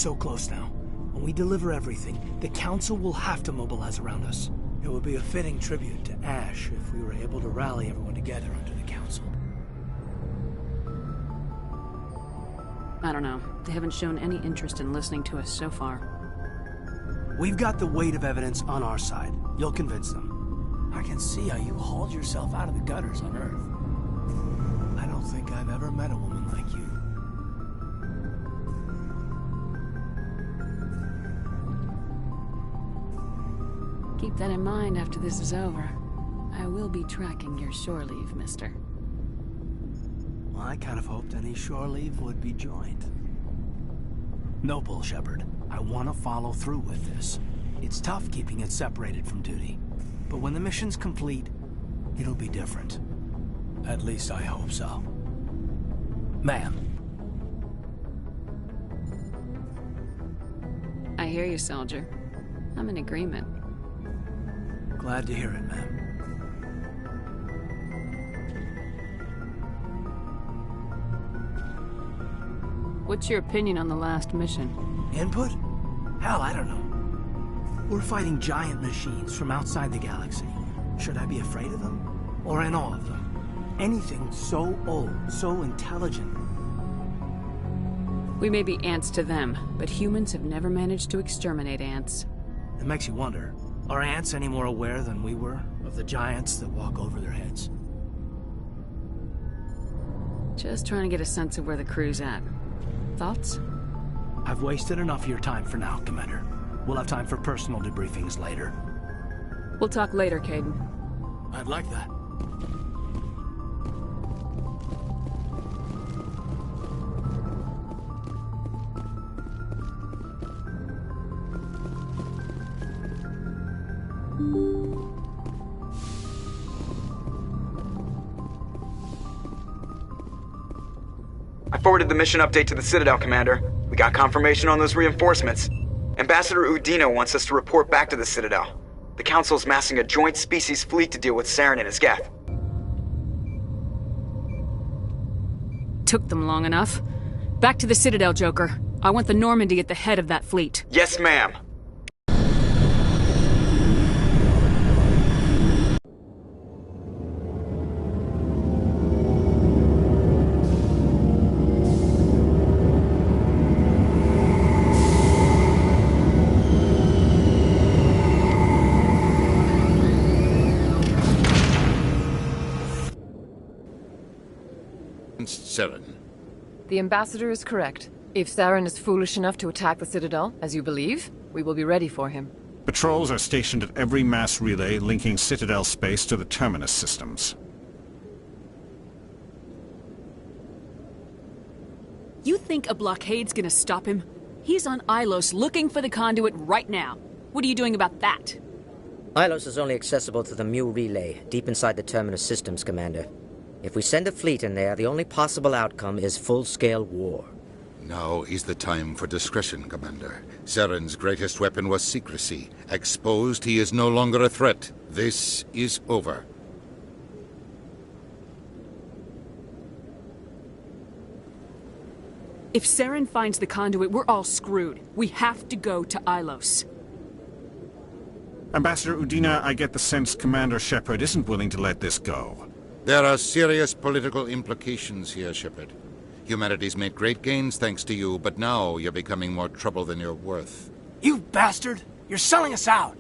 so close now. When we deliver everything, the Council will have to mobilize around us. It would be a fitting tribute to Ash if we were able to rally everyone together under the Council. I don't know. They haven't shown any interest in listening to us so far. We've got the weight of evidence on our side. You'll convince them. I can see how you hauled yourself out of the gutters on Earth. I don't think I've ever met a woman like you. Keep that in mind after this is over. I will be tracking your shore leave, mister. Well, I kind of hoped any shore leave would be joined. No bull, Shepard. I want to follow through with this. It's tough keeping it separated from duty. But when the mission's complete, it'll be different. At least I hope so. Ma'am. I hear you, soldier. I'm in agreement. Glad to hear it, ma'am. What's your opinion on the last mission? Input? Hell, I don't know. We're fighting giant machines from outside the galaxy. Should I be afraid of them? Or in awe of them? Anything so old, so intelligent. We may be ants to them, but humans have never managed to exterminate ants. It makes you wonder, are ants any more aware than we were of the giants that walk over their heads? Just trying to get a sense of where the crew's at. Thoughts? I've wasted enough of your time for now, Commander. We'll have time for personal debriefings later. We'll talk later, Kaidan. I'd like that. I forwarded the mission update to the Citadel, Commander. We got confirmation on those reinforcements. Ambassador Udina wants us to report back to the Citadel. The Council's massing a joint species fleet to deal with Saren and his Geth. Took them long enough. Back to the Citadel, Joker. I want the Normandy at the head of that fleet. Yes, ma'am. Saren. The Ambassador is correct. If Saren is foolish enough to attack the Citadel, as you believe, we will be ready for him. Patrols are stationed at every mass relay linking Citadel space to the Terminus systems. You think a blockade's gonna stop him? He's on Ilos looking for the conduit right now. What are you doing about that? Ilos is only accessible to the Mu relay, deep inside the Terminus systems, Commander. If we send a fleet in there, the only possible outcome is full-scale war. Now is the time for discretion, Commander. Saren's greatest weapon was secrecy. Exposed, he is no longer a threat. This is over. If Saren finds the conduit, we're all screwed. We have to go to Ilos. Ambassador Udina, I get the sense Commander Shepard isn't willing to let this go. There are serious political implications here, Shepard. Humanity's made great gains thanks to you, but now you're becoming more trouble than you're worth. You bastard! You're selling us out!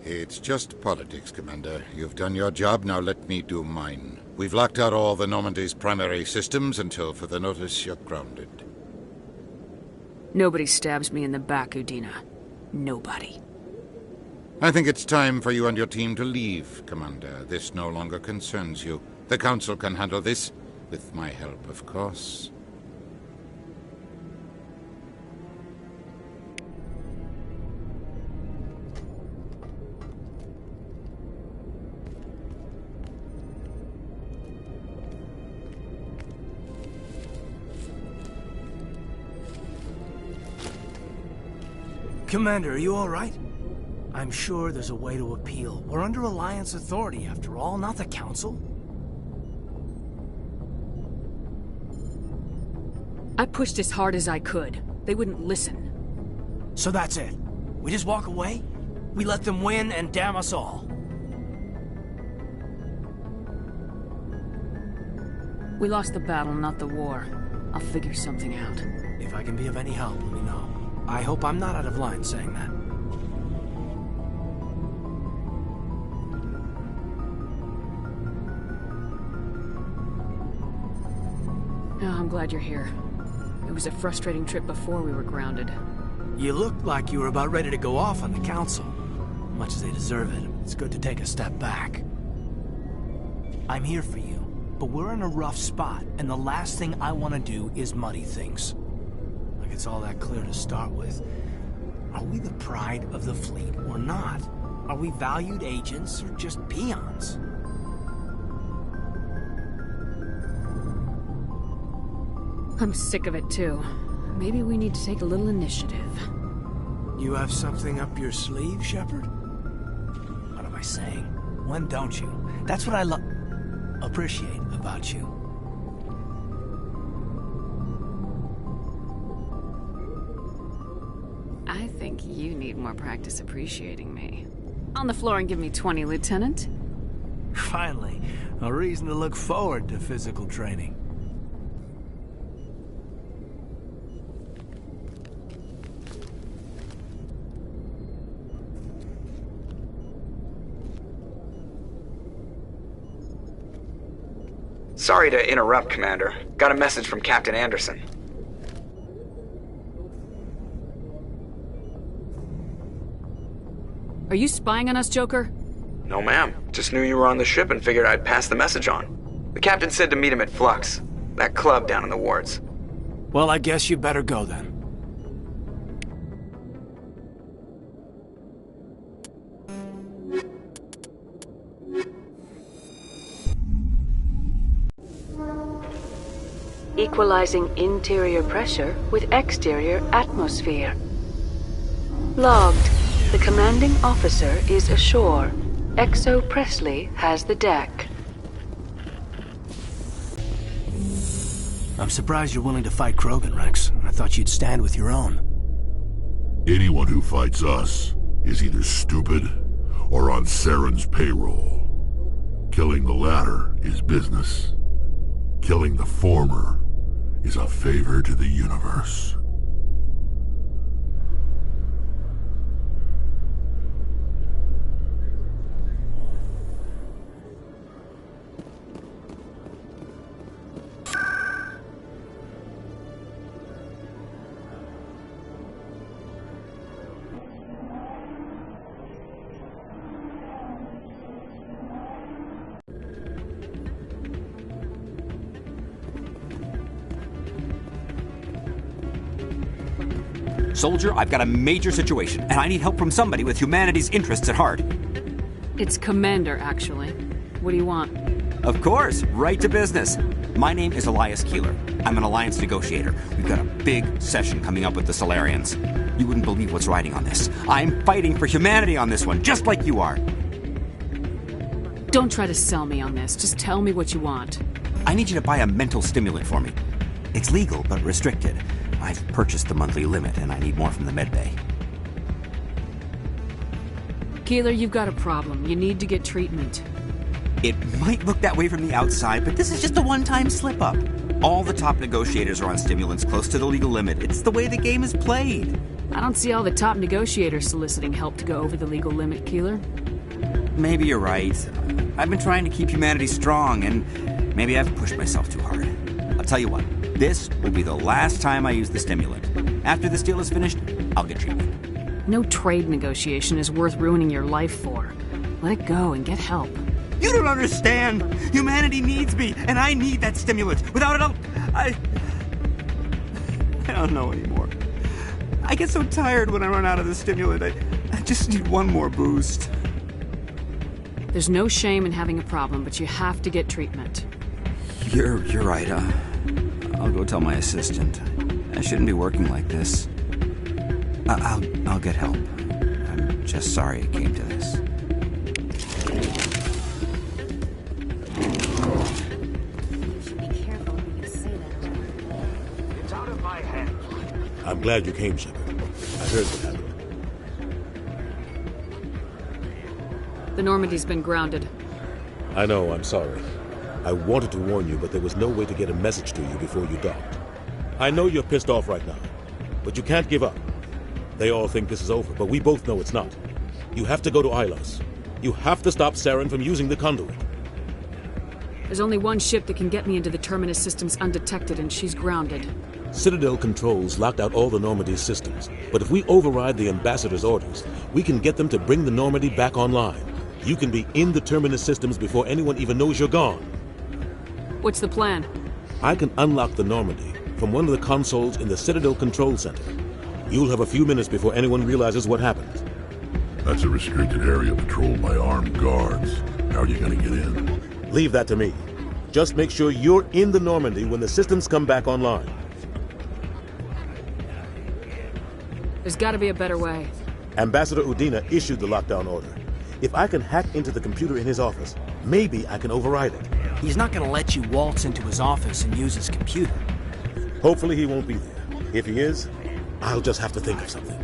It's just politics, Commander. You've done your job, now let me do mine. We've locked out all the Normandy's primary systems until further notice you're grounded. Nobody stabs me in the back, Udina. Nobody. I think it's time for you and your team to leave, Commander. This no longer concerns you. The Council can handle this, with my help, of course. Commander, are you all right? I'm sure there's a way to appeal. We're under Alliance authority, after all, not the Council. I pushed as hard as I could. They wouldn't listen. So that's it. We just walk away? We let them win and damn us all. We lost the battle, not the war. I'll figure something out. If I can be of any help, let me know. I hope I'm not out of line saying that. Oh, I'm glad you're here. It was a frustrating trip before we were grounded. You looked like you were about ready to go off on the Council. Much as they deserve it, it's good to take a step back. I'm here for you, but we're in a rough spot, and the last thing I want to do is muddy things. Like it's all that clear to start with. Are we the pride of the fleet or not? Are we valued agents or just peons? I'm sick of it too. Maybe we need to take a little initiative. You have something up your sleeve, Shepard? What am I saying? When don't you? That's what I appreciate about you. I think you need more practice appreciating me. On the floor and give me 20, Lieutenant. Finally, a reason to look forward to physical training. Sorry to interrupt, Commander. Got a message from Captain Anderson. Are you spying on us, Joker? No, ma'am. Just knew you were on the ship and figured I'd pass the message on. The captain said to meet him at Flux, that club down in the wards. Well, I guess you better go then. Equalizing interior pressure with exterior atmosphere. Logged. The commanding officer is ashore. Exo Presley has the deck. I'm surprised you're willing to fight Krogan, Rex. I thought you'd stand with your own. Anyone who fights us is either stupid or on Saren's payroll. Killing the latter is business. Killing the former is a favor to the universe. Soldier, I've got a major situation, and I need help from somebody with humanity's interests at heart. It's Commander, actually. What do you want? Of course, right to business. My name is Elias Keeler. I'm an Alliance negotiator. We've got a big session coming up with the Solarians. You wouldn't believe what's riding on this. I'm fighting for humanity on this one, just like you are. Don't try to sell me on this. Just tell me what you want. I need you to buy a mental stimulant for me. It's legal, but restricted. I've purchased the monthly limit, and I need more from the medbay. Keeler, you've got a problem. You need to get treatment. It might look that way from the outside, but this is just a one-time slip-up. All the top negotiators are on stimulants close to the legal limit. It's the way the game is played. I don't see all the top negotiators soliciting help to go over the legal limit, Keeler. Maybe you're right. I've been trying to keep humanity strong, and maybe I've pushed myself too hard. I'll tell you what. This will be the last time I use the stimulant. After this deal is finished, I'll get treatment. No trade negotiation is worth ruining your life for. Let it go and get help. You don't understand! Humanity needs me, and I need that stimulant. Without it, I don't know anymore. I get so tired when I run out of the stimulant. I just need one more boost. There's no shame in having a problem, but you have to get treatment. You're right, I'll go tell my assistant. I shouldn't be working like this. I'll get help. I'm just sorry it came to this. You should be careful when you say that. It's out of I'm glad you came, Shepard. I heard what happened. The Normandy's been grounded. I know, I'm sorry. I wanted to warn you, but there was no way to get a message to you before you docked. I know you're pissed off right now, but you can't give up. They all think this is over, but we both know it's not. You have to go to Ilos. You have to stop Saren from using the conduit. There's only one ship that can get me into the Terminus systems undetected, and she's grounded. Citadel controls locked out all the Normandy's systems, but if we override the Ambassador's orders, we can get them to bring the Normandy back online. You can be in the Terminus systems before anyone even knows you're gone. What's the plan? I can unlock the Normandy from one of the consoles in the Citadel Control Center. You'll have a few minutes before anyone realizes what happened. That's a restricted area patrolled by armed guards. How are you gonna get in? Leave that to me. Just make sure you're in the Normandy when the systems come back online. There's gotta be a better way. Ambassador Udina issued the lockdown order. If I can hack into the computer in his office, maybe I can override it. He's not gonna let you waltz into his office and use his computer. Hopefully he won't be there. If he is, I'll just have to think of something.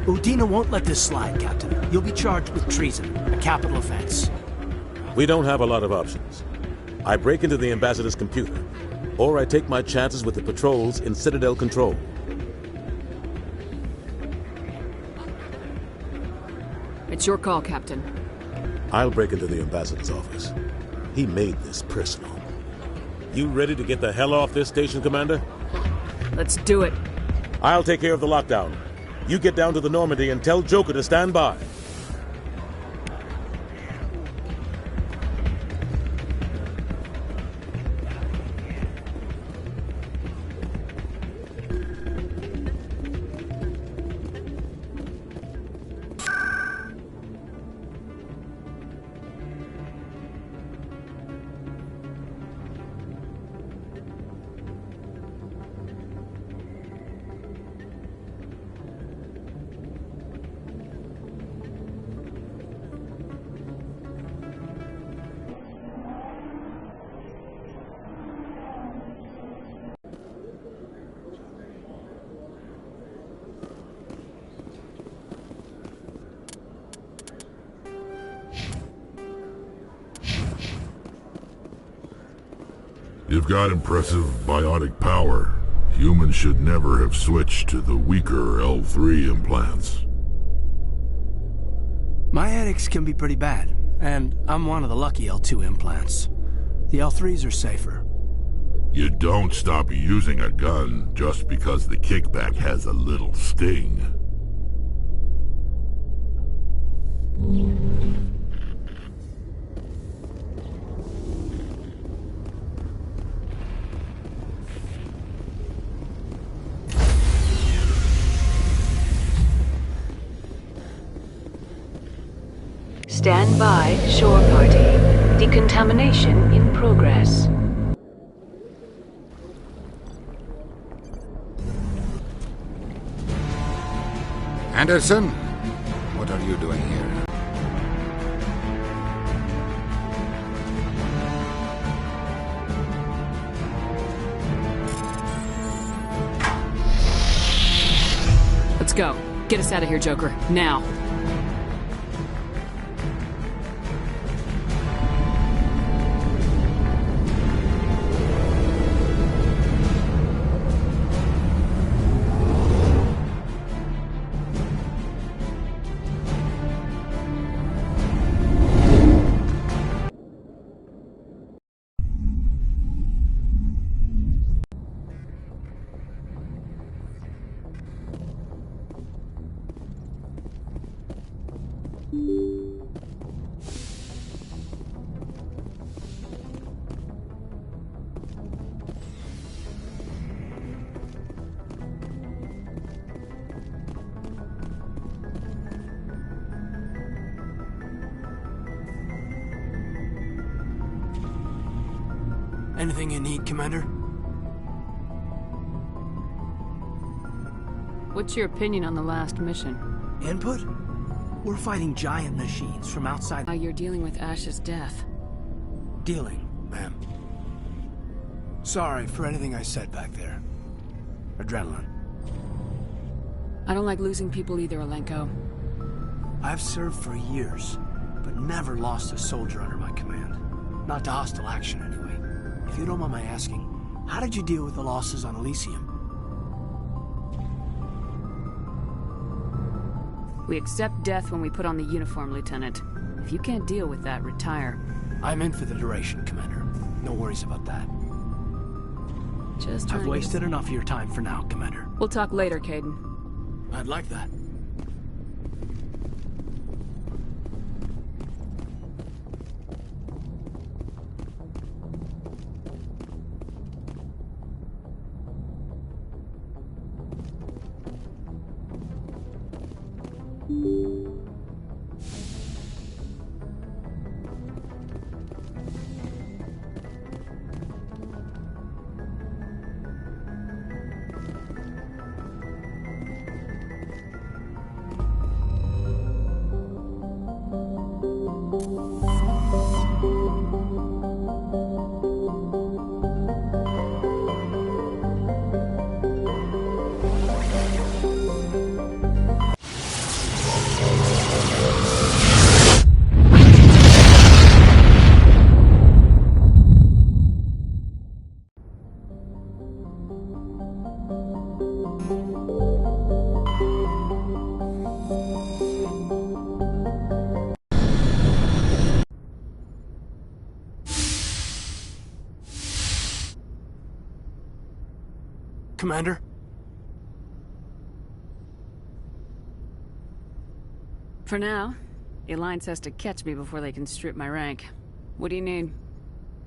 Udina won't let this slide, Captain. You'll be charged with treason, a capital offense. We don't have a lot of options. I break into the Ambassador's computer, or I take my chances with the patrols in Citadel Control. It's your call, Captain. I'll break into the Ambassador's office. He made this personal. You ready to get the hell off this station, Commander? Let's do it. I'll take care of the lockdown. You get down to the Normandy and tell Joker to stand by. You've got impressive biotic power. Humans should never have switched to the weaker L3 implants. My headaches can be pretty bad, and I'm one of the lucky L2 implants. The L3s are safer. You don't stop using a gun just because the kickback has a little sting. Stand by, shore party. Decontamination in progress. Anderson, what are you doing here? Let's go. Get us out of here, Joker. Now. Anything you need, Commander? What's your opinion on the last mission? Input? We're fighting giant machines from outside. You're dealing with Ash's death. Dealing, ma'am. Sorry for anything I said back there. Adrenaline. I don't like losing people either, Alenko. I've served for years, but never lost a soldier under my command. Not to hostile action, anyway. If you don't mind my asking, how did you deal with the losses on Elysium? We accept death when we put on the uniform, Lieutenant. If you can't deal with that, retire. I'm in for the duration, Commander. No worries about that. Just I've wasted enough of your time for now, Commander. We'll talk later, Kaidan. I'd like that. Commander? For now, the Alliance has to catch me before they can strip my rank. What do you need?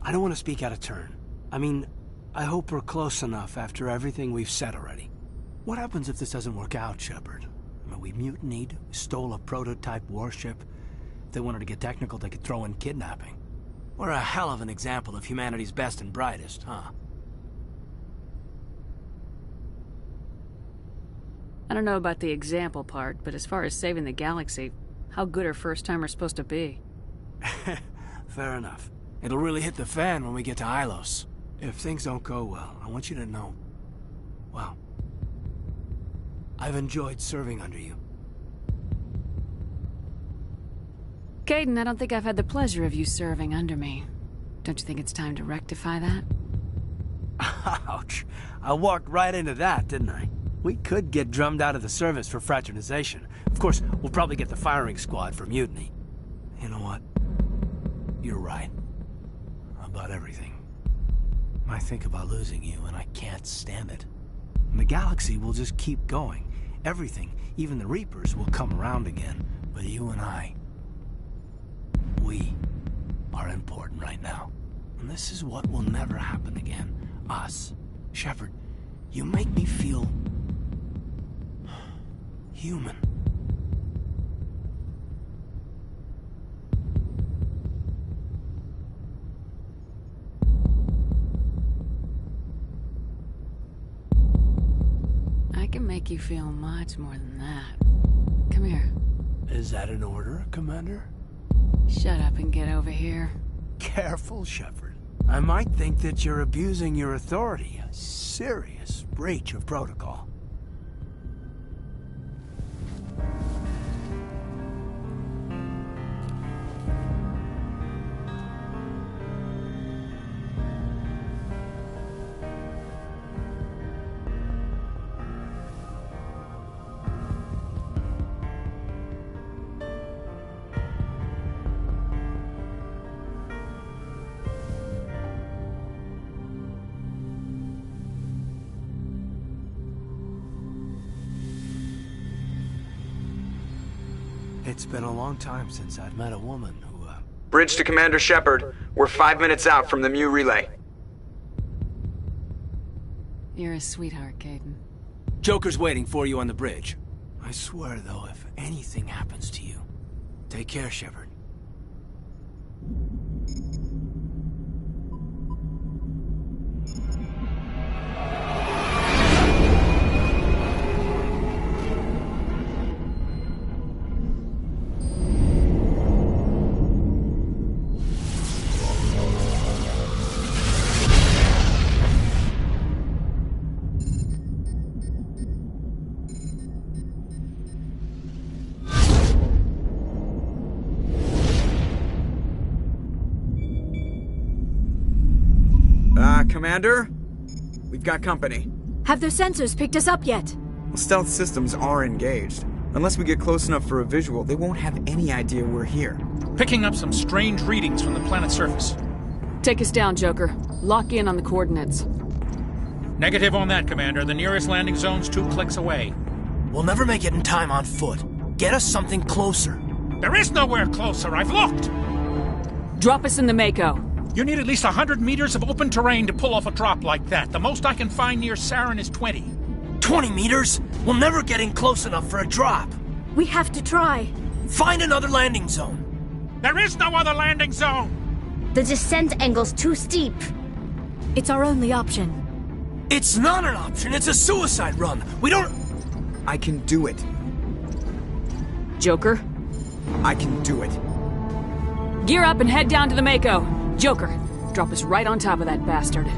I don't want to speak out of turn. I mean, I hope we're close enough after everything we've said already. What happens if this doesn't work out, Shepard? I mean, we mutinied, stole a prototype warship. If they wanted to get technical, they could throw in kidnapping. We're a hell of an example of humanity's best and brightest, huh? I don't know about the example part, but as far as saving the galaxy, how good are first-timers supposed to be? Fair enough. It'll really hit the fan when we get to Ilos. If things don't go well, I want you to know, well, I've enjoyed serving under you. Kaidan, I don't think I've had the pleasure of you serving under me. Don't you think it's time to rectify that? Ouch. I walked right into that, didn't I? We could get drummed out of the service for fraternization. Of course, we'll probably get the firing squad for mutiny. You know what? You're right. About everything. I think about losing you, and I can't stand it. And the galaxy will just keep going. Everything, even the Reapers, will come around again. But you and I, we are important right now. And this is what will never happen again. Us. Shepard, you make me feel human. I can make you feel much more than that. Come here. Is that an order, Commander? Shut up and get over here. Careful, Shepard. I might think that you're abusing your authority. A serious breach of protocol. It's been a long time since I've met a woman who, Bridge to Commander Shepard. We're 5 minutes out from the Mu relay. You're a sweetheart, Kaidan. Joker's waiting for you on the bridge. I swear, though, if anything happens to you, take care, Shepard. Commander, we've got company. Have their sensors picked us up yet? Well, stealth systems are engaged. Unless we get close enough for a visual, they won't have any idea we're here. Picking up some strange readings from the planet's surface. Take us down, Joker. Lock in on the coordinates. Negative on that, Commander. The nearest landing zone's 2 clicks away. We'll never make it in time on foot. Get us something closer. There is nowhere closer. I've looked. Drop us in the Mako. You need at least 100 meters of open terrain to pull off a drop like that. The most I can find near Saren is 20. 20 meters? We'll never get in close enough for a drop. We have to try. Find another landing zone. There is no other landing zone! The descent angle's too steep. It's our only option. It's not an option. It's a suicide run. We don't... I can do it. Joker? I can do it. Gear up and head down to the Mako. Joker, drop us right on top of that bastard.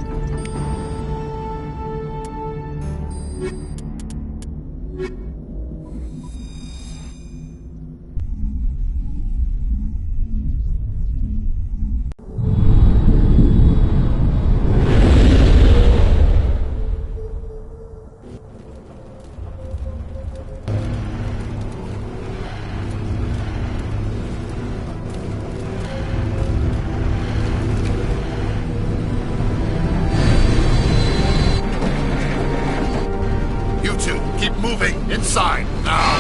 Inside, now!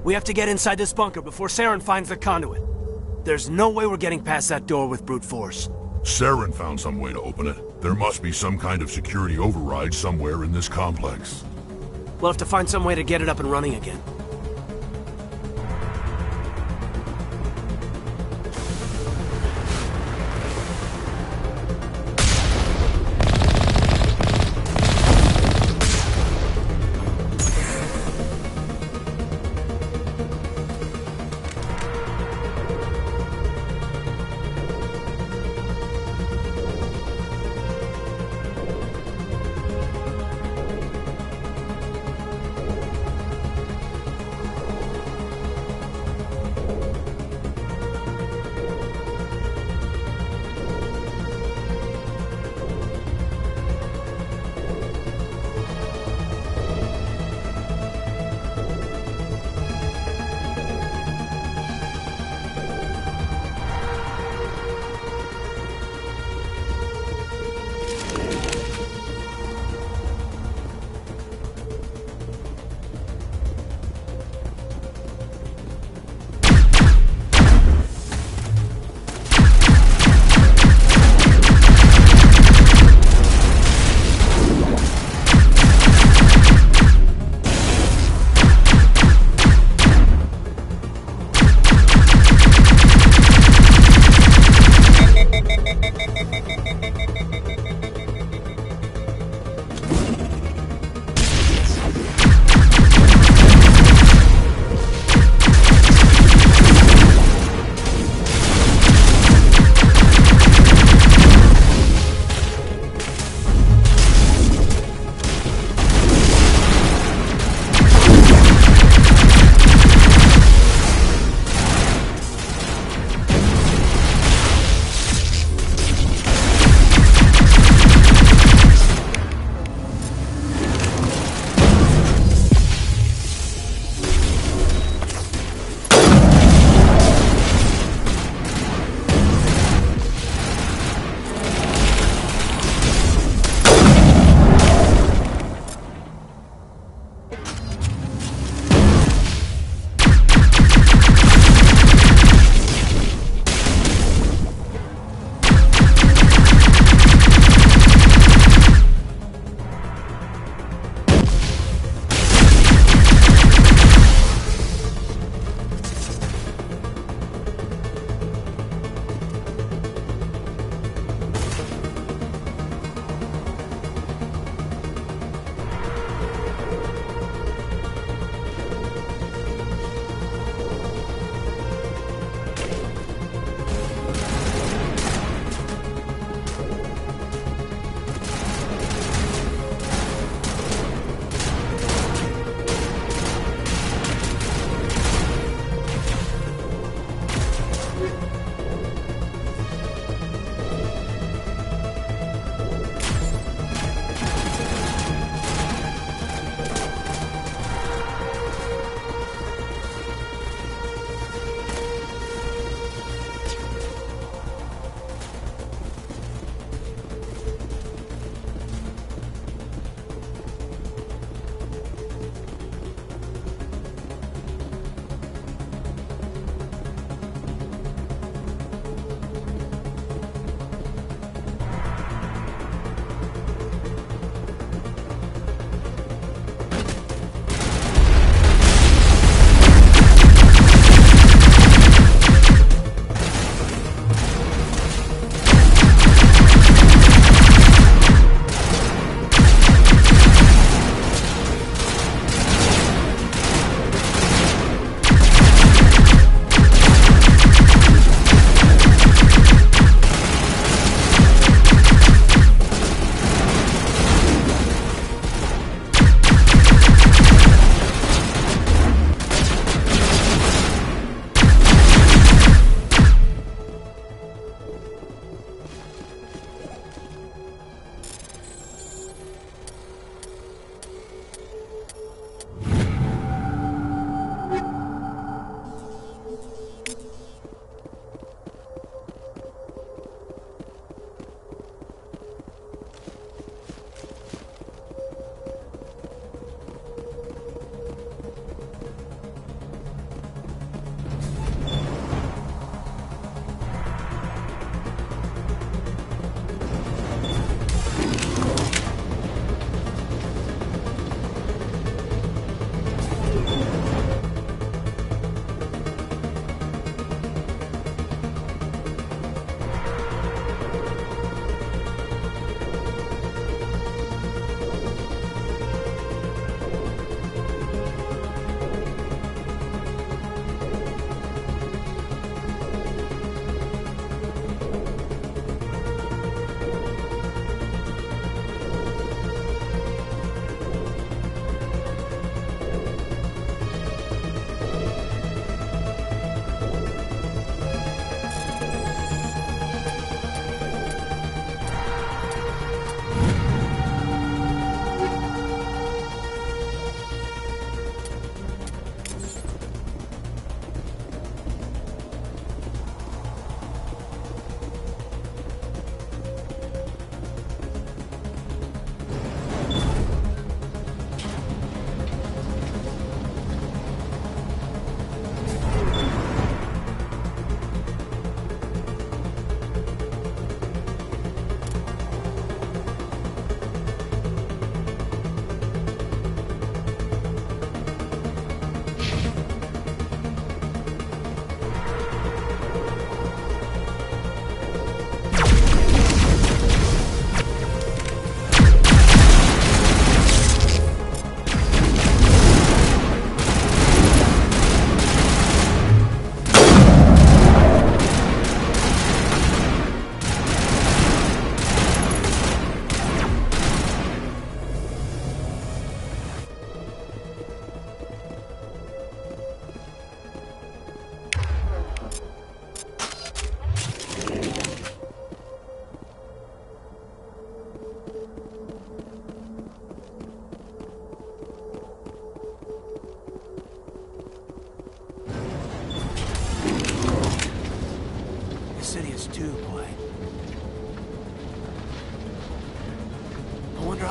We have to get inside this bunker before Saren finds the conduit. There's no way we're getting past that door with brute force. Saren found some way to open it. There must be some kind of security override somewhere in this complex. We'll have to find some way to get it up and running again.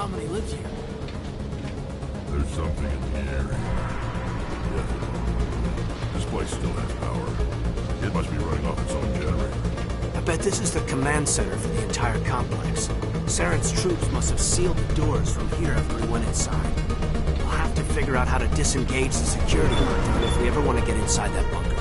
how many live here. There's something in the air. Yeah. This place still has power. It must be running off its own generator. I bet this is the command center for the entire complex. Saren's troops must have sealed the doors from here after we went inside. We'll have to figure out how to disengage the security lockdown if we ever want to get inside that bunker.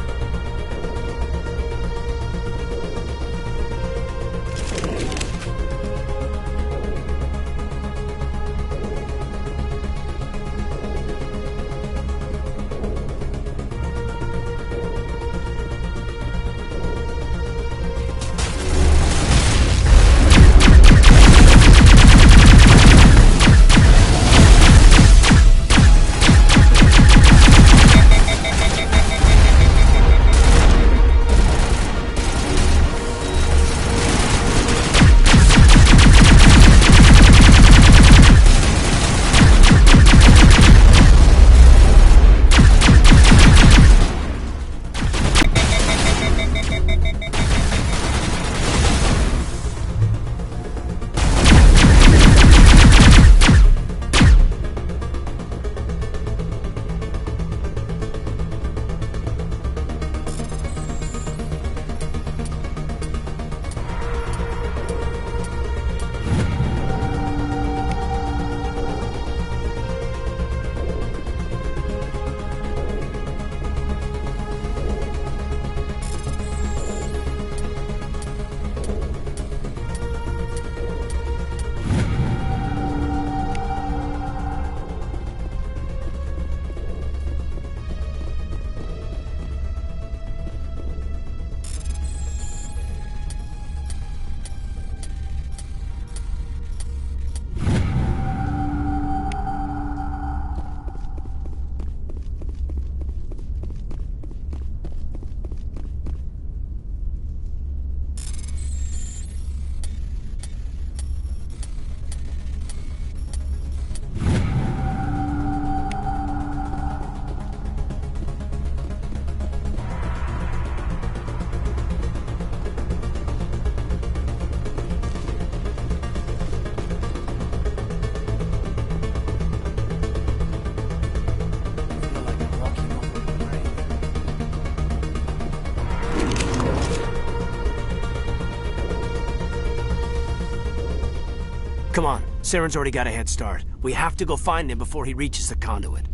Come on, Saren's already got a head start. We have to go find him before he reaches the conduit.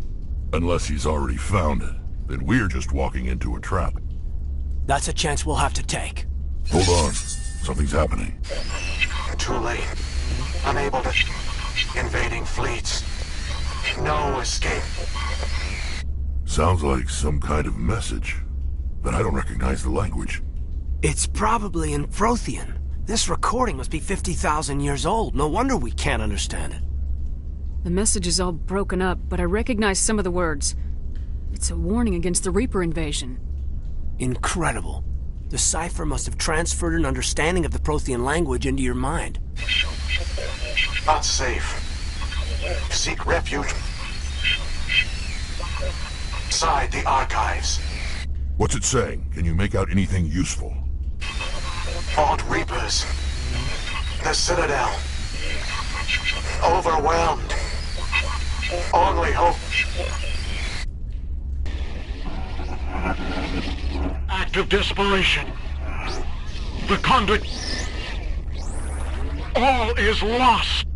Unless he's already found it, then we're just walking into a trap. That's a chance we'll have to take. Hold on. Something's happening. Too late. Unable to... Invading fleets. No escape. Sounds like some kind of message, but I don't recognize the language. It's probably in Prothean. This recording must be 50,000 years old. No wonder we can't understand it. The message is all broken up, but I recognize some of the words. It's a warning against the Reaper invasion. Incredible. The cipher must have transferred an understanding of the Prothean language into your mind. Not safe. Seek refuge inside the archives. What's it saying? Can you make out anything useful? Fought Reapers. The Citadel. Overwhelmed. Only hope. Act of desperation. The conduit. All is lost.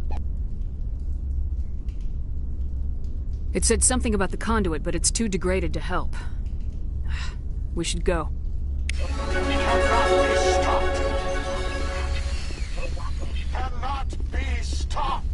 It said something about the conduit, but it's too degraded to help. We should go. Cannot be stopped.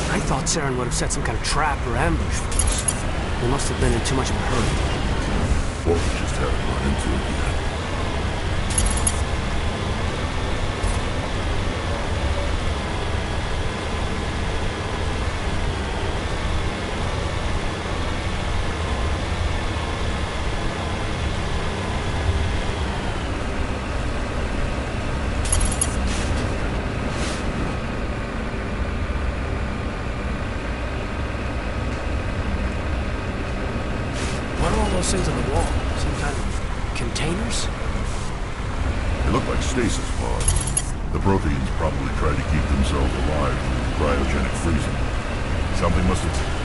I thought Saren would have set some kind of trap or ambush for us. They must have been in too much of a hurry. Or we just haven't run into it yet. Those things on the wall, some kind of containers? They look like stasis pods. The Protheans probably tried to keep themselves alive through cryogenic freezing. Something must have...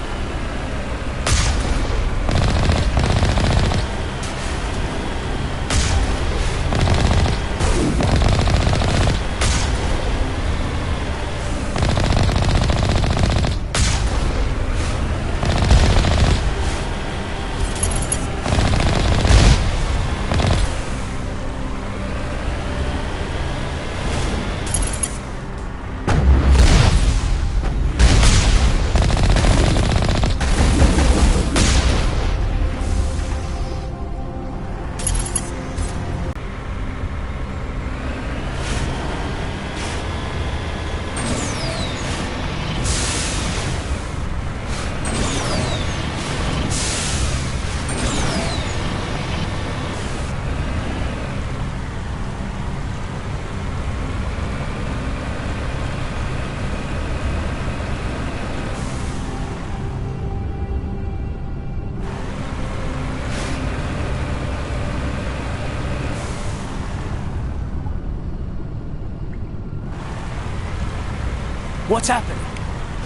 What's happening?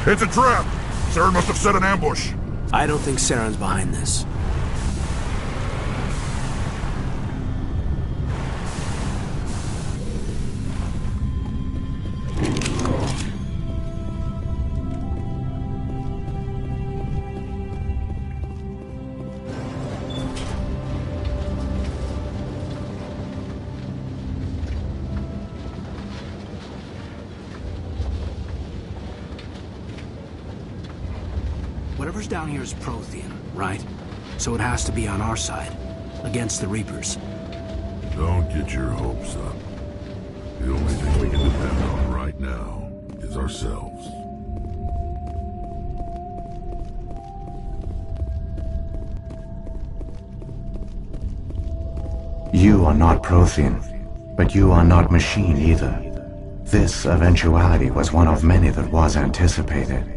It's a trap! Saren must have set an ambush. I don't think Saren's behind this. Whatever's down here is Prothean, right? So it has to be on our side, against the Reapers. Don't get your hopes up. The only thing we can depend on right now is ourselves. You are not Prothean, but you are not machine either. This eventuality was one of many that was anticipated.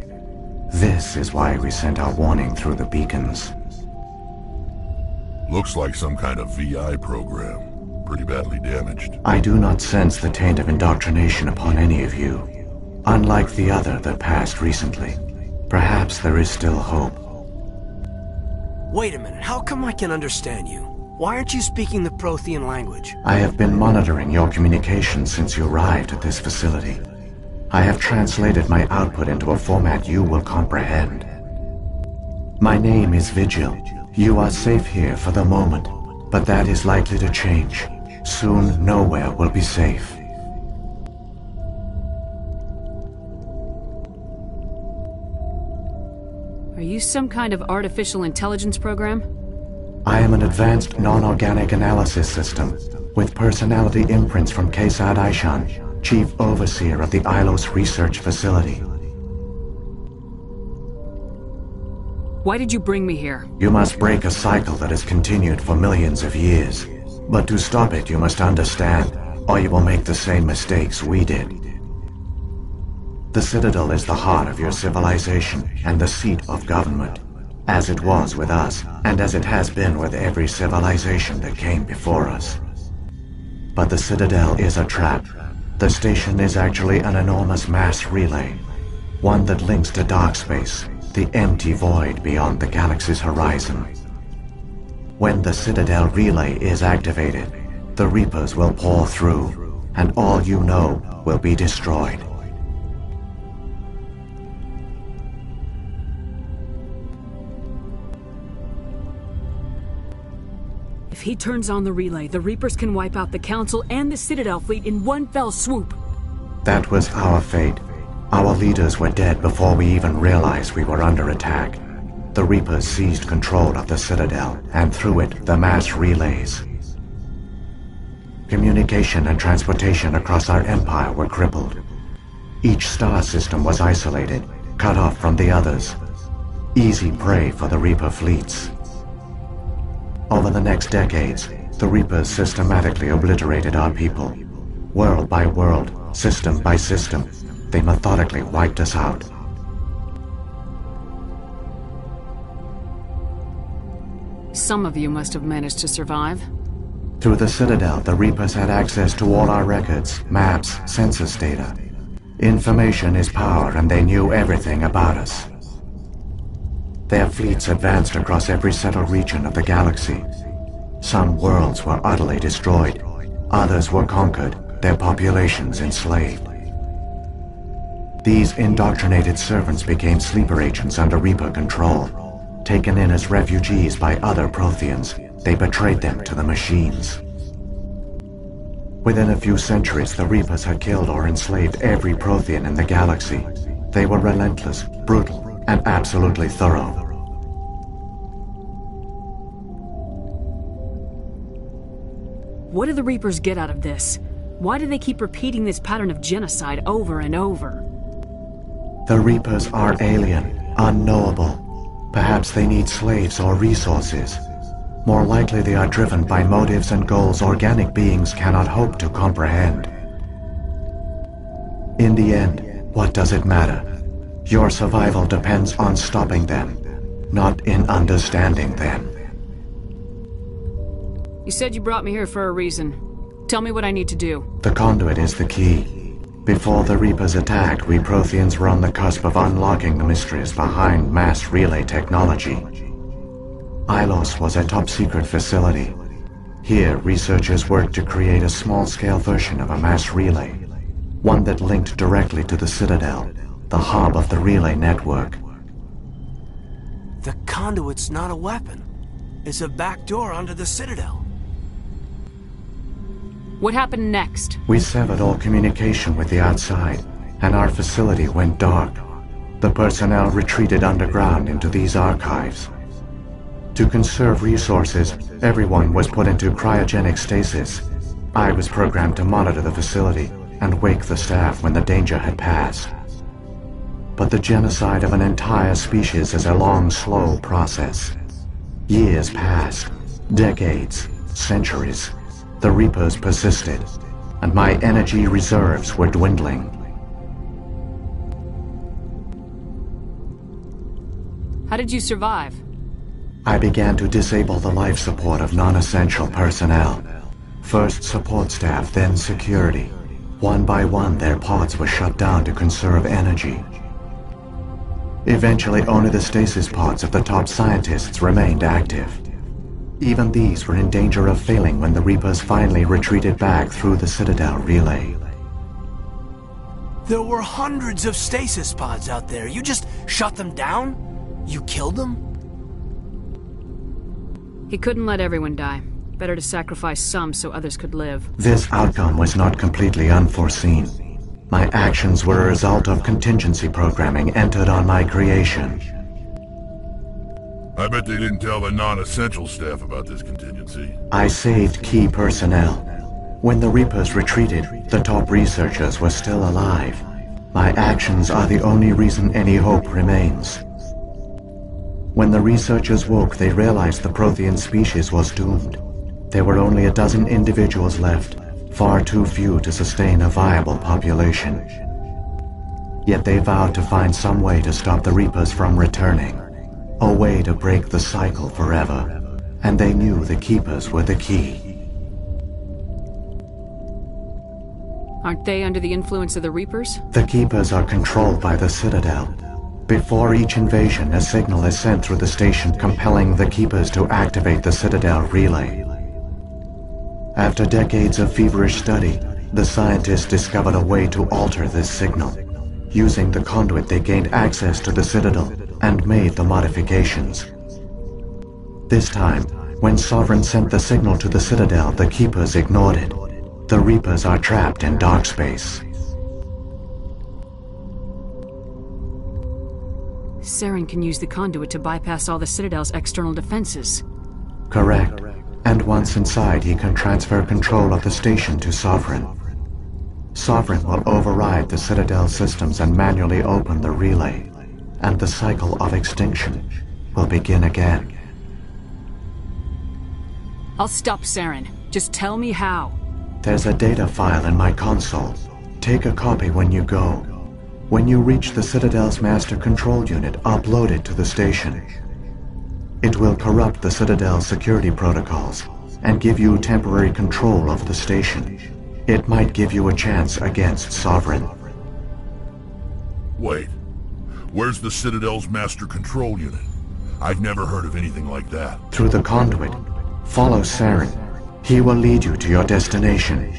This is why we sent our warning through the beacons. Looks like some kind of VI program. Pretty badly damaged. I do not sense the taint of indoctrination upon any of you. Unlike the other that passed recently. Perhaps there is still hope. Wait a minute, how come I can understand you? Why aren't you speaking the Prothean language? I have been monitoring your communications since you arrived at this facility. I have translated my output into a format you will comprehend. My name is Vigil. You are safe here for the moment, but that is likely to change. Soon, nowhere will be safe. Are you some kind of artificial intelligence program? I am an advanced non-organic analysis system, with personality imprints from Kesad Aishan, Chief Overseer of the Ilos Research Facility. Why did you bring me here? You must break a cycle that has continued for millions of years. But to stop it, you must understand, or you will make the same mistakes we did. The Citadel is the heart of your civilization and the seat of government, as it was with us, and as it has been with every civilization that came before us. But the Citadel is a trap. The station is actually an enormous mass relay, one that links to dark space, the empty void beyond the galaxy's horizon. When the Citadel relay is activated, the Reapers will pour through, and all you know will be destroyed. If he turns on the relay, the Reapers can wipe out the Council and the Citadel fleet in one fell swoop. That was our fate. Our leaders were dead before we even realized we were under attack. The Reapers seized control of the Citadel, and through it, the mass relays. Communication and transportation across our empire were crippled. Each star system was isolated, cut off from the others. Easy prey for the Reaper fleets. Over the next decades, the Reapers systematically obliterated our people. World by world, system by system, they methodically wiped us out. Some of you must have managed to survive. Through the Citadel, the Reapers had access to all our records, maps, census data. Information is power, and they knew everything about us. Their fleets advanced across every settled region of the galaxy. Some worlds were utterly destroyed. Others were conquered, their populations enslaved. These indoctrinated servants became sleeper agents under Reaper control. Taken in as refugees by other Protheans, they betrayed them to the machines. Within a few centuries, the Reapers had killed or enslaved every Prothean in the galaxy. They were relentless, brutal, and absolutely thorough. What do the Reapers get out of this? Why do they keep repeating this pattern of genocide over and over? The Reapers are alien, unknowable. Perhaps they need slaves or resources. More likely they are driven by motives and goals organic beings cannot hope to comprehend. In the end, what does it matter? Your survival depends on stopping them, not in understanding them. You said you brought me here for a reason. Tell me what I need to do. The conduit is the key. Before the Reapers attacked, we Protheans were on the cusp of unlocking the mysteries behind mass relay technology. Ilos was a top-secret facility. Here, researchers worked to create a small-scale version of a mass relay, one that linked directly to the Citadel, the hub of the relay network. The conduit's not a weapon. It's a backdoor onto the Citadel. What happened next? We severed all communication with the outside, and our facility went dark. The personnel retreated underground into these archives. To conserve resources, everyone was put into cryogenic stasis. I was programmed to monitor the facility and wake the staff when the danger had passed. But the genocide of an entire species is a long, slow process. Years passed, decades, centuries. The Reapers persisted, and my energy reserves were dwindling. How did you survive? I began to disable the life support of non-essential personnel. First support staff, then security. One by one, their pods were shut down to conserve energy. Eventually, only the stasis pods of the top scientists remained active. Even these were in danger of failing when the Reapers finally retreated back through the Citadel relay. There were hundreds of stasis pods out there. You just shut them down? You killed them? He couldn't let everyone die. Better to sacrifice some so others could live. This outcome was not completely unforeseen. My actions were a result of contingency programming entered on my creation. I bet they didn't tell the non-essential staff about this contingency. I saved key personnel. When the Reapers retreated, the top researchers were still alive. My actions are the only reason any hope remains. When the researchers woke, they realized the Prothean species was doomed. There were only a dozen individuals left, far too few to sustain a viable population. Yet they vowed to find some way to stop the Reapers from returning, a way to break the cycle forever, and they knew the Keepers were the key. Aren't they under the influence of the Reapers? The Keepers are controlled by the Citadel. Before each invasion, a signal is sent through the station compelling the Keepers to activate the Citadel relay. After decades of feverish study, the scientists discovered a way to alter this signal. Using the conduit, they gained access to the Citadel and made the modifications. This time, when Sovereign sent the signal to the Citadel, the Keepers ignored it. The Reapers are trapped in dark space. Saren can use the conduit to bypass all the Citadel's external defenses. Correct. And once inside, he can transfer control of the station to Sovereign. Sovereign will override the Citadel systems and manually open the relay, and the cycle of extinction will begin again. I'll stop Saren. Just tell me how. There's a data file in my console. Take a copy when you go. When you reach the Citadel's master control unit, upload it to the station. It will corrupt the Citadel's security protocols and give you temporary control of the station. It might give you a chance against Sovereign. Wait. Where's the Citadel's master control unit? I've never heard of anything like that. Through the conduit. Follow Saren. He will lead you to your destination.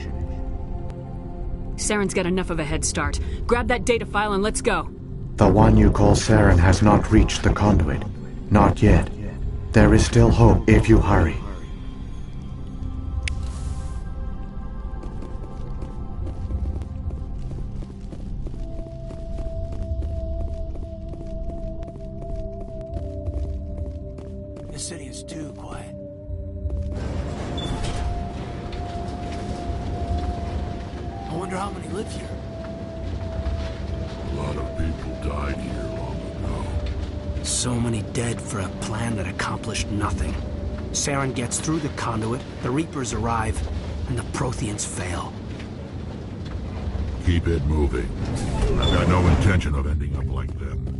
Saren's got enough of a head start. Grab that data file and let's go. The one you call Saren has not reached the conduit. Not yet. There is still hope if you hurry. This city is too quiet. I wonder how many live here. A lot of people died here long ago. So many dead for a plan that accomplished nothing. Saren gets through the conduit, the Reapers arrive, and the Protheans fail. Keep it moving. I've got no intention of ending up like them.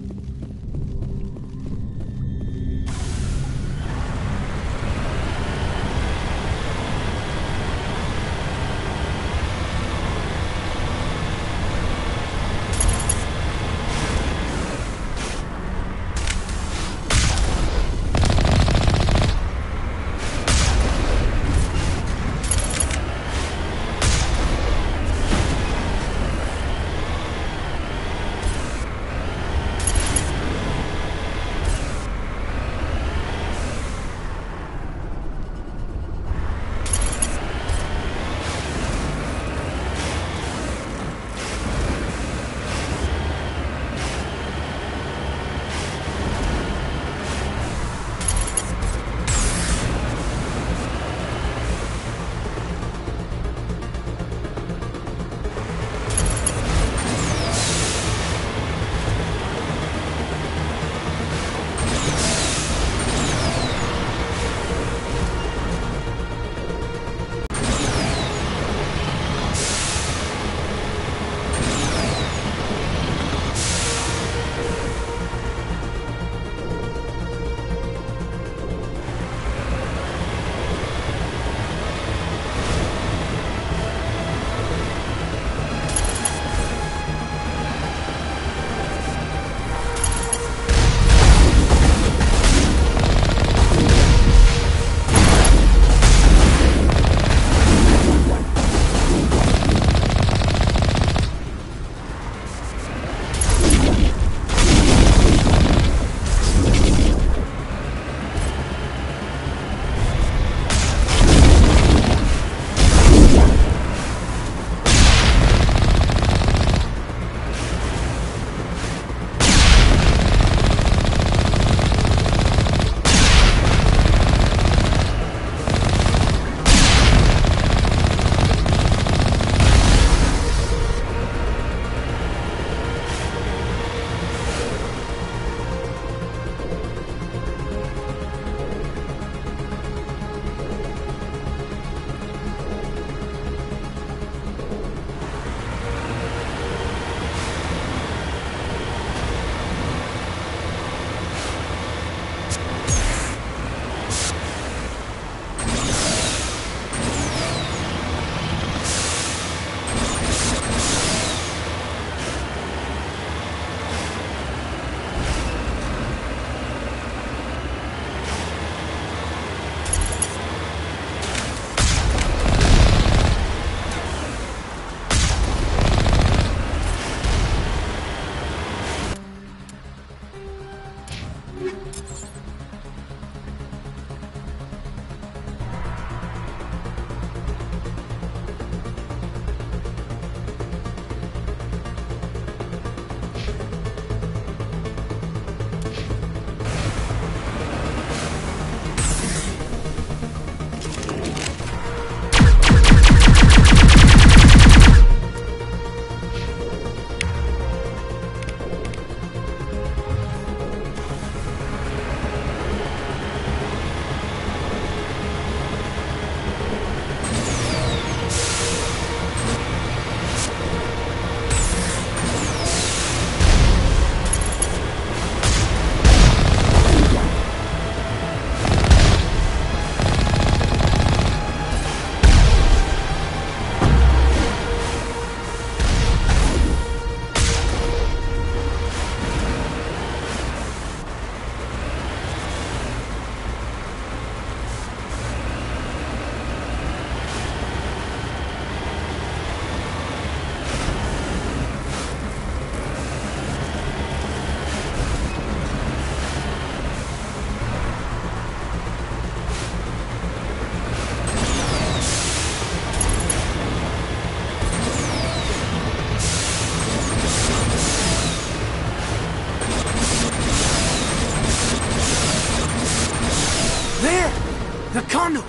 The conduit!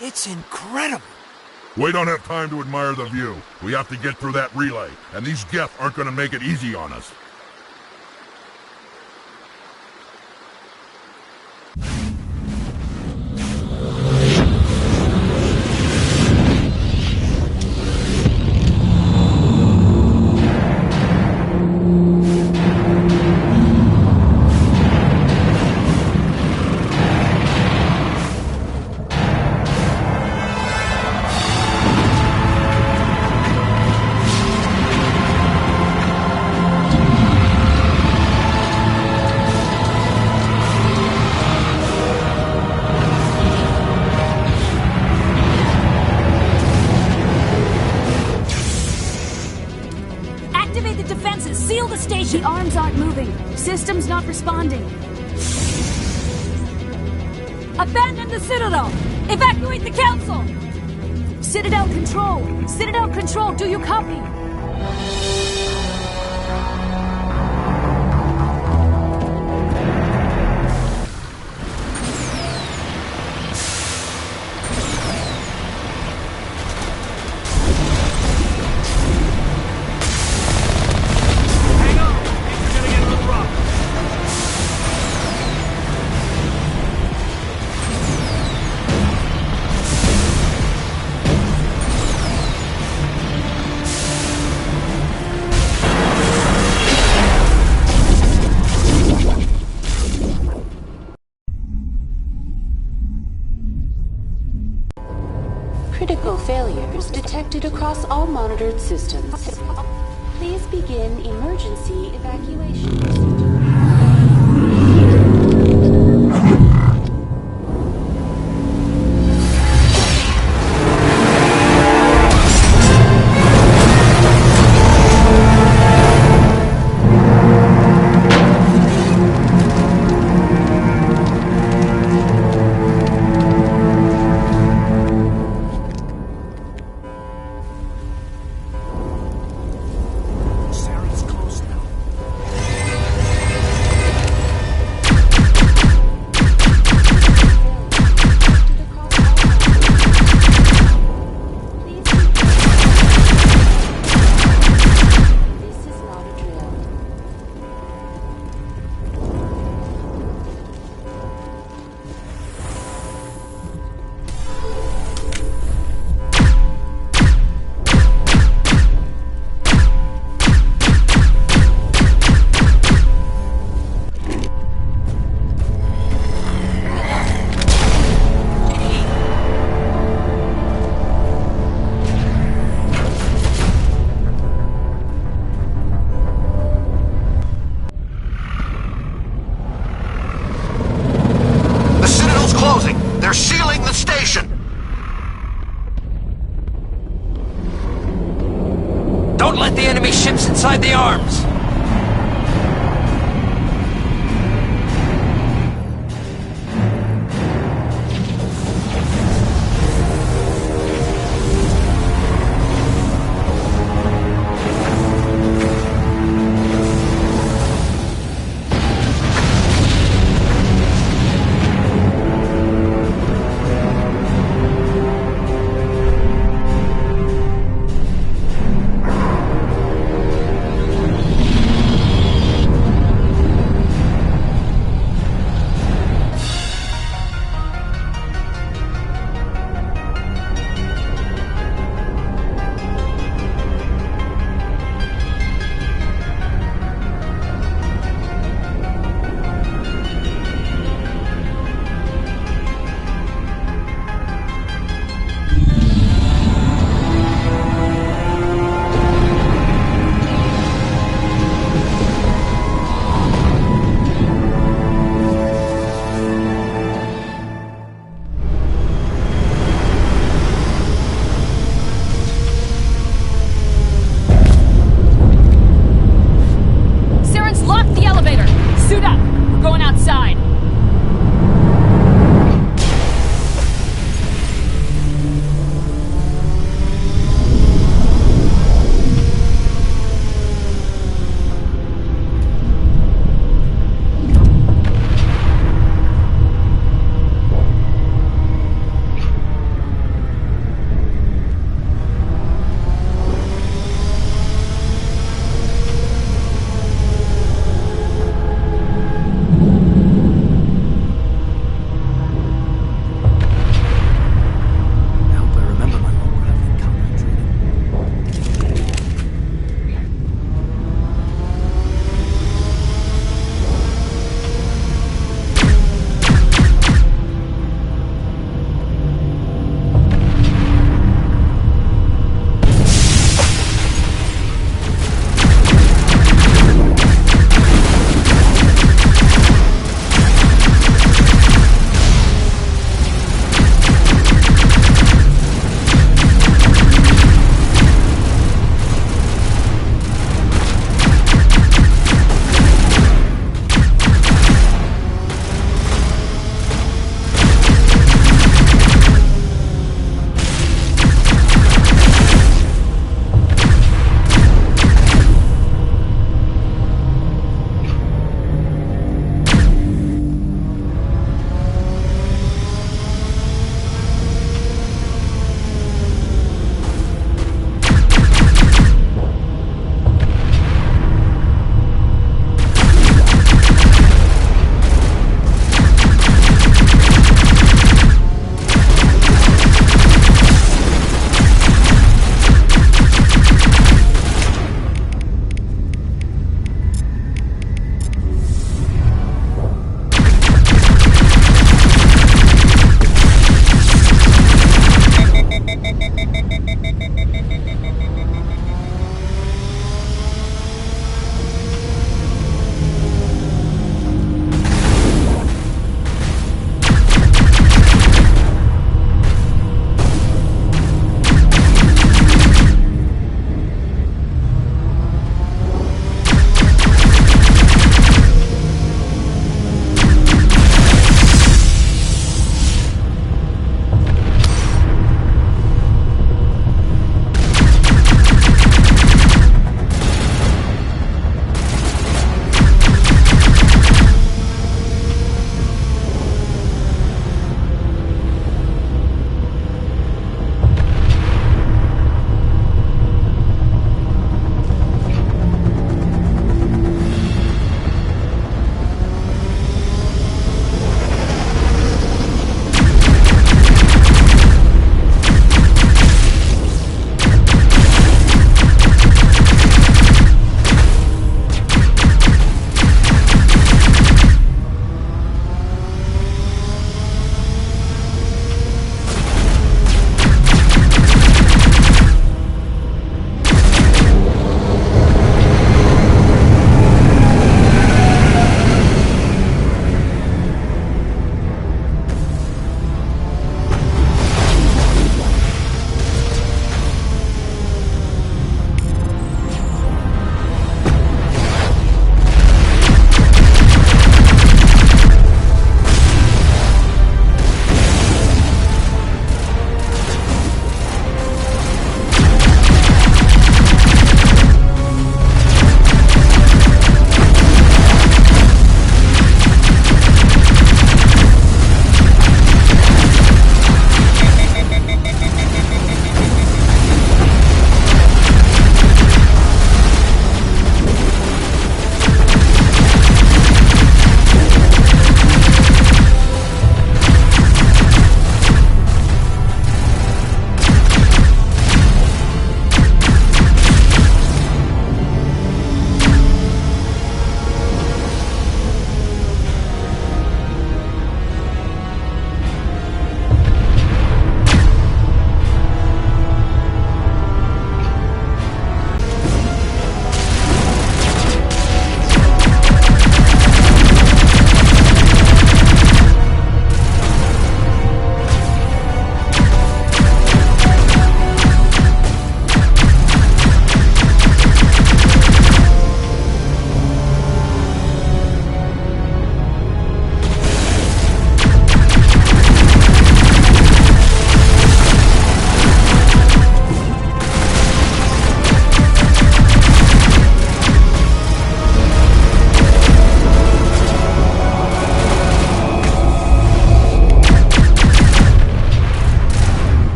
It's incredible! We don't have time to admire the view. We have to get through that relay, and these Geth aren't gonna make it easy on us. The arms aren't moving. Systems not responding. Abandon the Citadel! Evacuate the Council! Citadel Control! Citadel Control, do you copy? Critical failures detected across all monitored systems. Please begin emergency evacuation. They're sealing the station! Don't let the enemy ships inside the arms!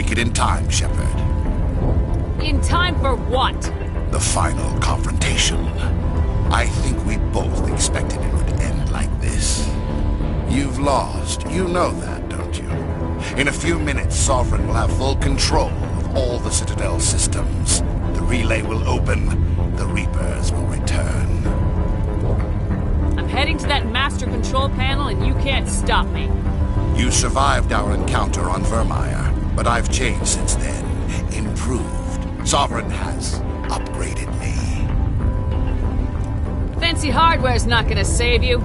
make it in time, Shepard. In time for what? The final confrontation. I think we both expected it would end like this. You've lost. You know that, don't you? In a few minutes, Sovereign will have full control of all the Citadel systems. The relay will open. The Reapers will return. I'm heading to that master control panel and you can't stop me. You survived our encounter on Vermeer, but I've changed since then. Improved. Sovereign has upgraded me. Fancy hardware's not gonna save you.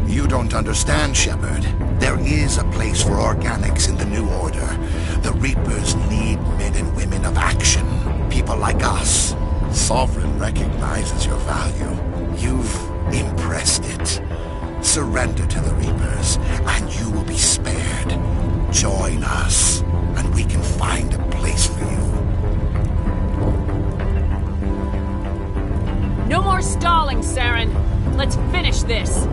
You don't understand, Shepard. There is a place for organics in the New Order. The Reapers need men and women of action. People like us. Sovereign recognizes your value. You've impressed it. Surrender to the Reapers, and you will be spared. Join us, and we can find a place for you. No more stalling, Saren. Let's finish this.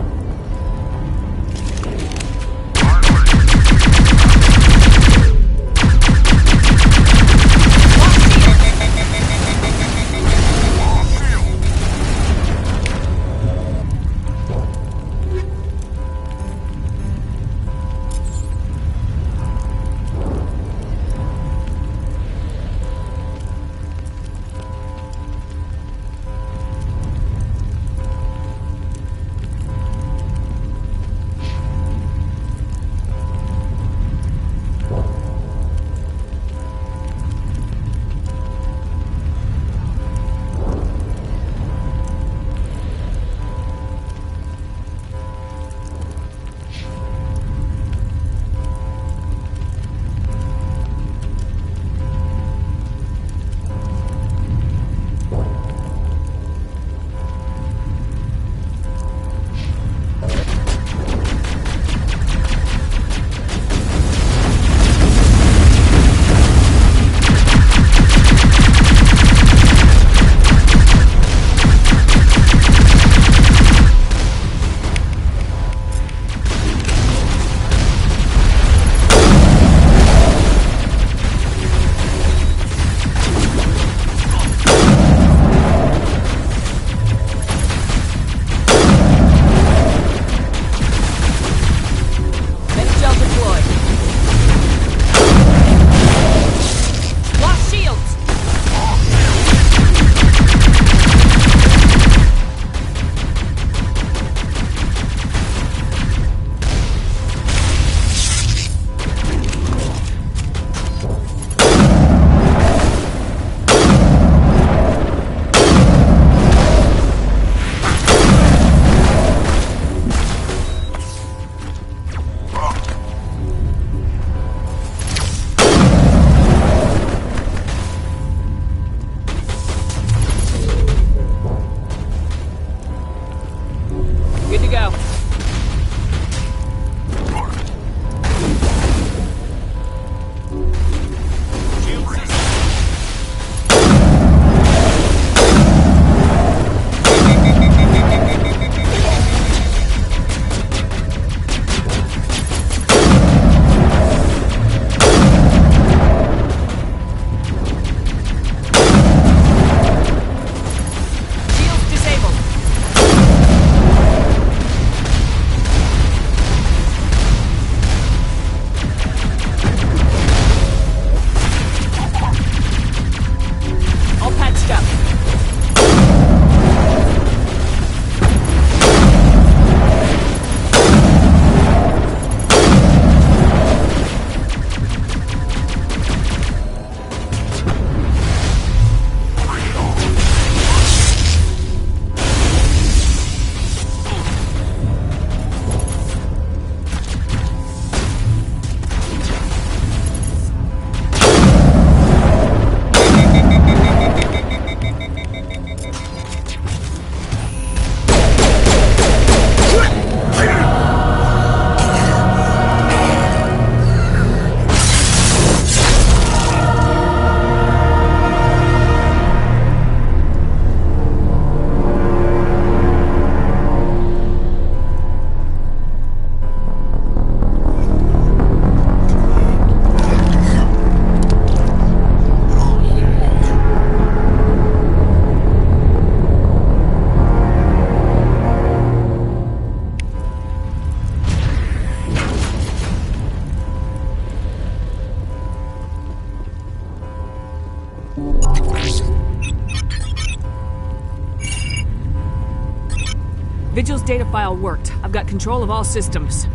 Vigil's data file worked. I've got control of all systems.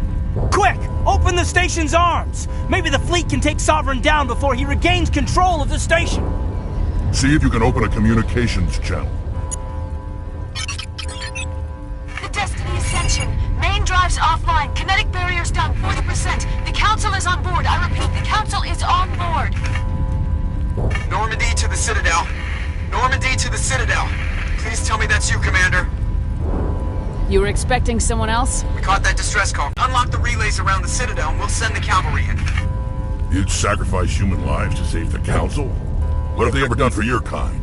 Quick! Open the station's arms! Maybe the fleet can take Sovereign down before he regains control of the station! See if you can open a communications channel. The Destiny Ascension. Main drives offline. Kinetic barriers down 40%. The Council is on board. I repeat, the Council is on board. Normandy to the Citadel. Normandy to the Citadel. Please tell me that's you, Commander. You were expecting someone else? We caught that distress call. Unlock the relays around the Citadel and we'll send the cavalry in. You'd sacrifice human lives to save the Council? What have they ever done for your kind?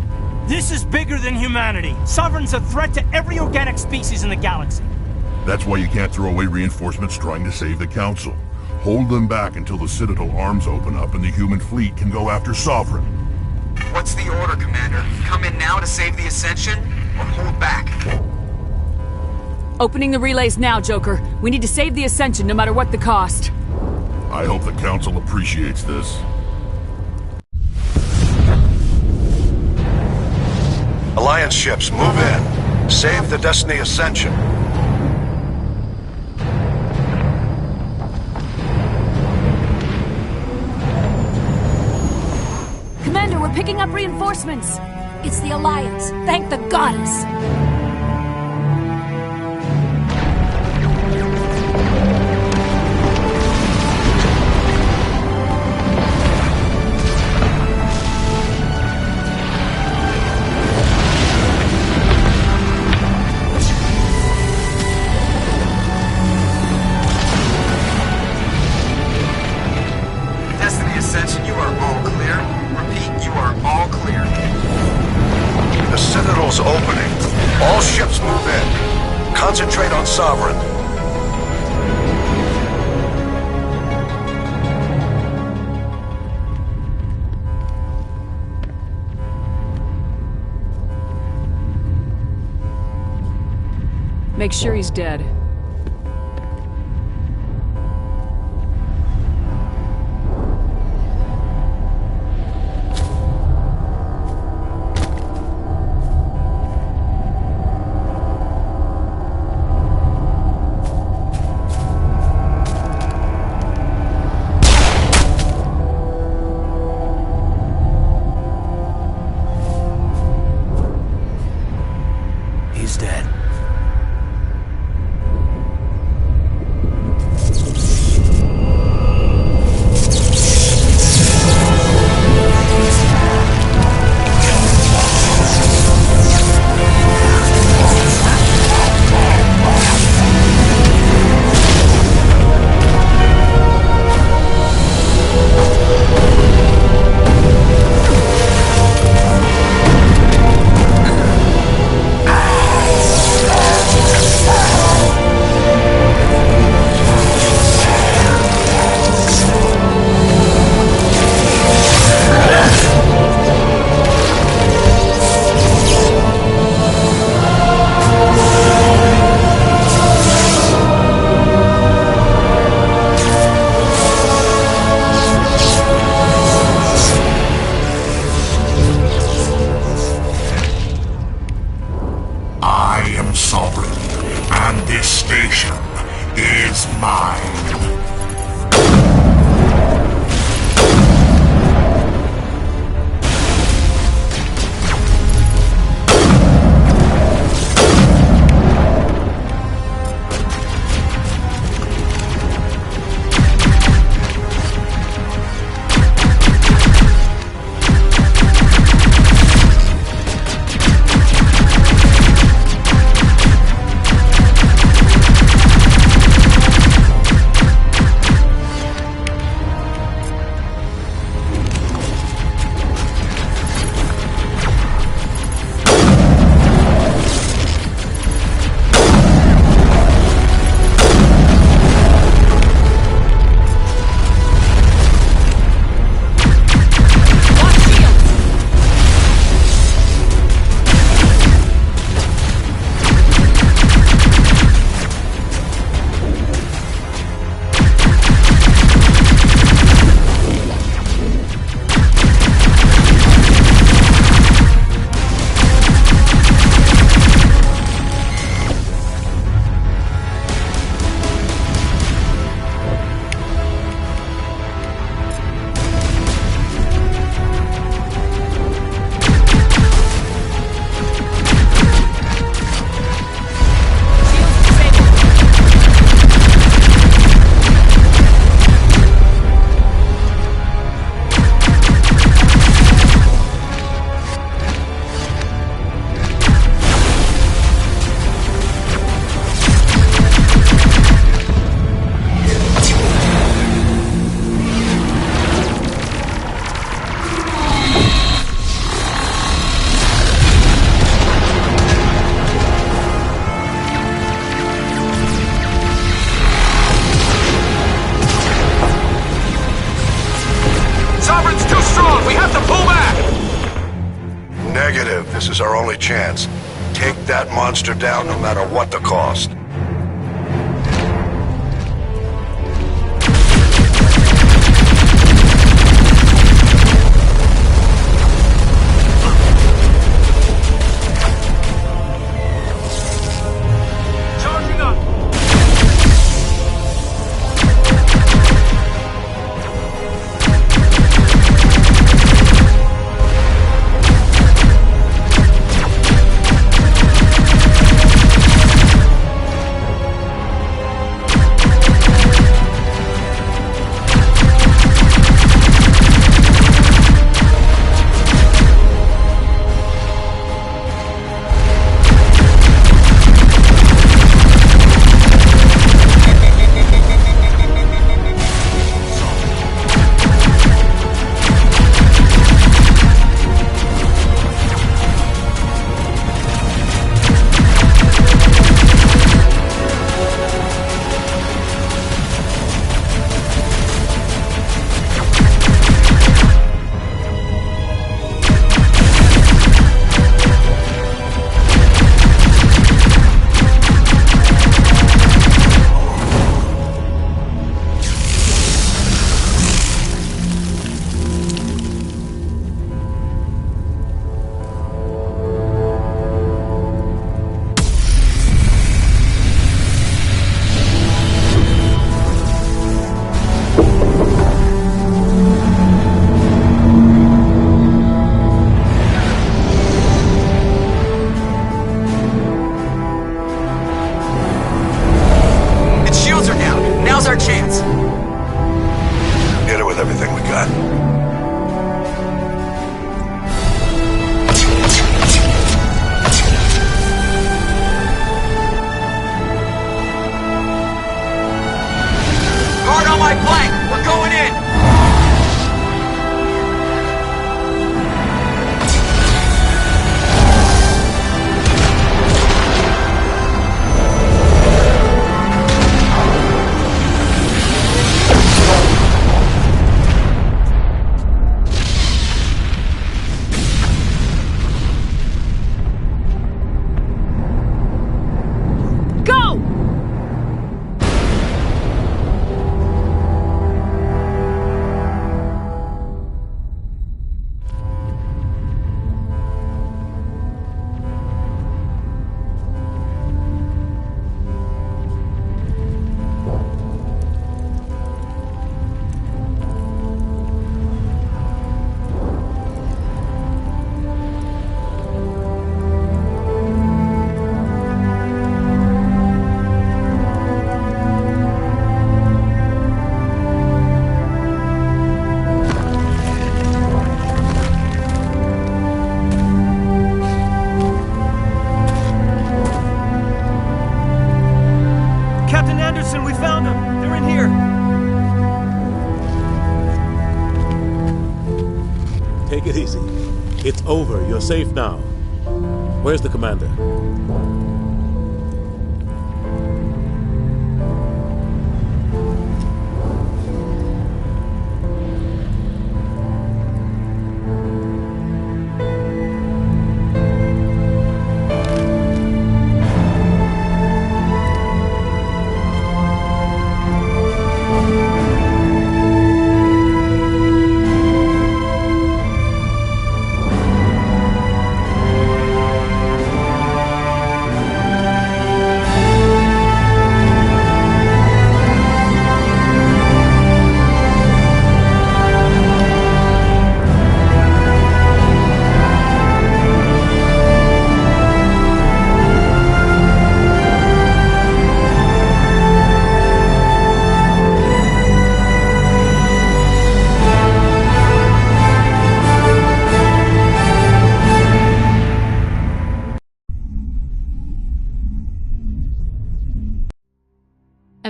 This is bigger than humanity. Sovereign's a threat to every organic species in the galaxy. That's why you can't throw away reinforcements trying to save the Council. Hold them back until the Citadel arms open up and the human fleet can go after Sovereign. What's the order, Commander? Come in now to save the Ascension, or hold back? Opening the relays now, Joker. We need to save the Ascension no matter what the cost. I hope the Council appreciates this. Alliance ships, move in. Save the Destiny Ascension. Commander, we're picking up reinforcements. It's the Alliance. Thank the goddess. Destiny Ascension, you are all clear. Repeat, you are all clear. The Citadel's opening. All ships move in. Concentrate on Sovereign. Make sure he's dead. He's dead. Negative. This is our only chance. Take that monster down no matter what the cost. Take it easy. It's over. You're safe now. Where's the commander?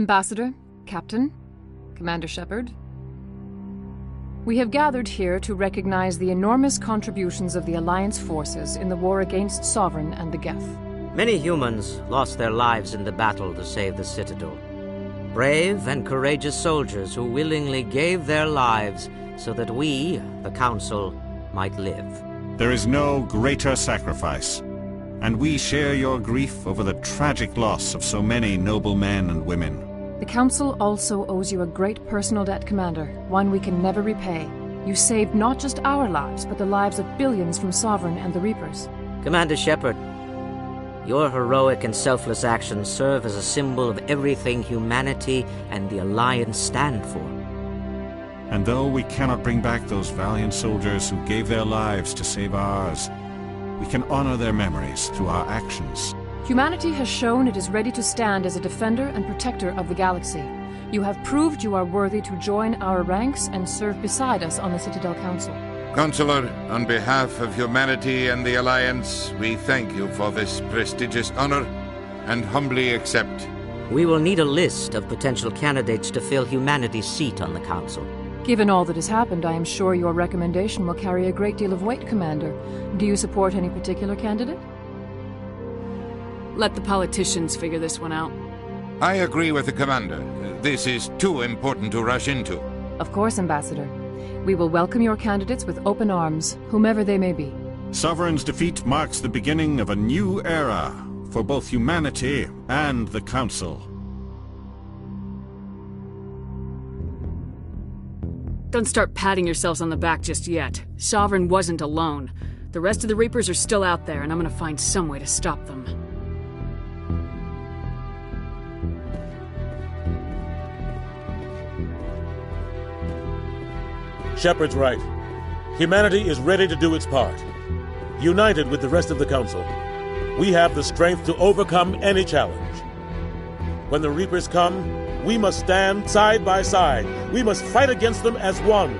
Ambassador, Captain, Commander Shepard, we have gathered here to recognize the enormous contributions of the Alliance forces in the war against Sovereign and the Geth. Many humans lost their lives in the battle to save the Citadel. Brave and courageous soldiers who willingly gave their lives so that we, the Council, might live. There is no greater sacrifice, and we share your grief over the tragic loss of so many noble men and women. The Council also owes you a great personal debt, Commander, one we can never repay. You saved not just our lives, but the lives of billions from Sovereign and the Reapers. Commander Shepard, your heroic and selfless actions serve as a symbol of everything humanity and the Alliance stand for. And though we cannot bring back those valiant soldiers who gave their lives to save ours, we can honor their memories through our actions. Humanity has shown it is ready to stand as a defender and protector of the galaxy. You have proved you are worthy to join our ranks and serve beside us on the Citadel Council. Counselor, on behalf of humanity and the Alliance, we thank you for this prestigious honor and humbly accept. We will need a list of potential candidates to fill humanity's seat on the Council. Given all that has happened, I am sure your recommendation will carry a great deal of weight, Commander. Do you support any particular candidate? Let the politicians figure this one out. I agree with the Commander. This is too important to rush into. Of course, Ambassador. We will welcome your candidates with open arms, whomever they may be. Sovereign's defeat marks the beginning of a new era for both humanity and the Council. Don't start patting yourselves on the back just yet. Sovereign wasn't alone. The rest of the Reapers are still out there, and I'm gonna find some way to stop them. Shepard's right. Humanity is ready to do its part. United with the rest of the Council, we have the strength to overcome any challenge. When the Reapers come, we must stand side by side. We must fight against them as one.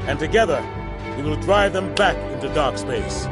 And together, we will drive them back into dark space.